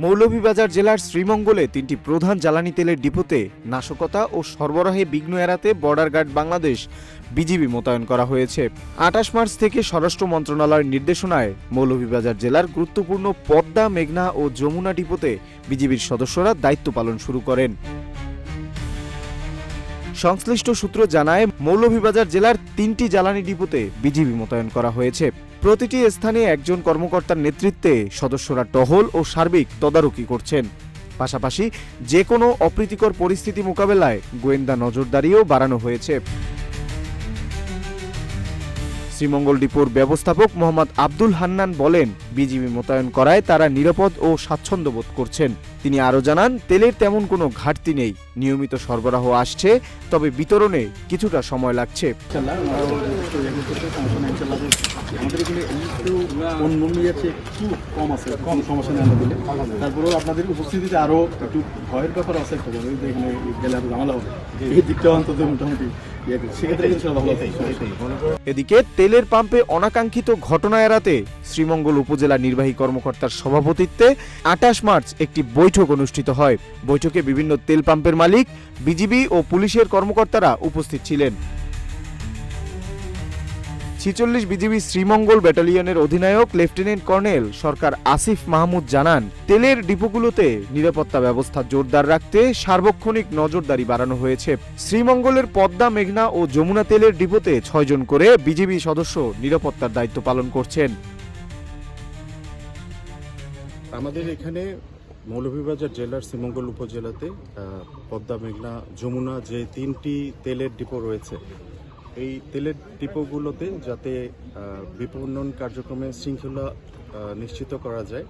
মৌলভীবাজার জেলার শ্রীমঙ্গলে 3টি প্রধান জ্বালানি তেলের ডিপোতে নাশকতা ও সরবরাহে বিঘ্ন এড়াতে বর্ডার গার্ড বাংলাদেশ বিজিবি মোতায়েন করা হয়েছে। 28 মার্চ থেকে স্বরাষ্ট্র মন্ত্রণালয়ের নির্দেশনায় মৌলভীবাজার জেলার গুরুত্বপূর্ণ পদ্মা, মেঘনা ও যমুনা ডিপোতে বিজিবির সদস্যরা দায়িত্ব পালন শুরু করেন। সংশ্লিষ্ট সূত্র জানায়, মৌলভীবাজার জেলার 3টি জ্বালানি ডিপোতে বিজিবি মোতায়েন করা হয়েছে। প্রতিটি স্থানে একজন কর্মকর্তার নেতৃত্বে সদস্যরা টহল ও সার্বিক তদারকি করছেন। পাশাপাশি যে কোনো অপ্রীতিকর পরিস্থিতি মোকাবেলায় গোয়েন্দা নজরদারিও বাড়ানো হয়েছে। শ্রীমঙ্গল ডিপোর ব্যবস্থাপক মোহাম্মদ আব্দুল হান্নান বলেন, বিজিবি মোতায়েন করায় তারা নিরাপদ ও স্বাচ্ছন্দ্য বোধ করছেন। তিনি আরও জানান, তেলের তেমন কোনো ঘাটতি নেই, নিয়মিত সরবরাহ আসছে, তবে বিতরণে কিছুটা সময় লাগছে। তারপরেও আপনাদের উপস্থিতিতে আরো একটু ভয়ের ব্যাপার আছে, গেলে আরো ঝামেলা হবে, এই দিকটা অন্তত মোটামুটি এদিকে তেলের পাম্পে অনাকাঙ্ক্ষিত ঘটনা এড়াতে শ্রীমঙ্গল উপজেলা নির্বাহী কর্মকর্তার সভাপতিত্বে 28 মার্চ একটি বৈঠক অনুষ্ঠিত হয়। বৈঠকে বিভিন্ন তেল পাম্পের মালিক, বিজিবি ও পুলিশের কর্মকর্তারা উপস্থিত ছিলেন। 46 বিজিবি শ্রীমঙ্গল ব্যাটালিয়নের অধিনায়ক লেফটেন্যান্ট কর্নেল সরকার আসিফ মাহমুদ জানান, তেলের ডিপোগুলোতে নিরাপত্তা ব্যবস্থা জোরদার রাখতে সার্বক্ষণিক নজরদারি বাড়ানো হয়েছে। শ্রীমঙ্গলের পদ্মা, মেঘনা ও যমুনা তেলের ডিপোতে 6 জন করে বিজিবি সদস্য নিরাপত্তার দায়িত্ব পালন করছেন। আমাদের এখানে মৌলভীবাজার জেলার শ্রীমঙ্গল উপজেলাতে পদ্মা, মেঘনা, যমুনা যে 3টি তেলের ডিপো রয়েছে, এই তেলের ডিপোগুলোতে যাতে বিপণন কার্যক্রমে শৃঙ্খলা নিশ্চিত করা যায়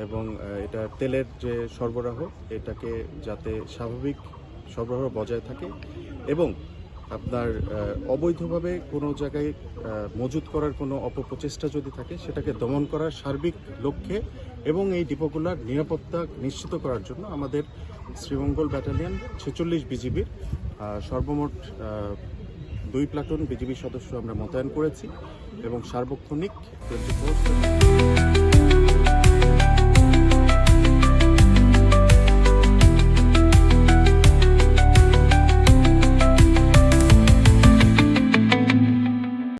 এবং এটা তেলের যে সরবরাহ, এটাকে যাতে স্বাভাবিক সরবরাহ বজায় থাকে এবং আপনার অবৈধভাবে কোনো জায়গায় মজুত করার কোনো অপপ্রচেষ্টা যদি থাকে, সেটাকে দমন করার সার্বিক লক্ষ্যে এবং এই ডিপোগুলোর নিরাপত্তা নিশ্চিত করার জন্য আমাদের শ্রীমঙ্গল ব্যাটালিয়ন 46 বিজিবির সর্বমোট 2 প্লাটুন বিজিবি সদস্য আমরা মোতায়েন করেছি এবং সার্বক্ষণিক 24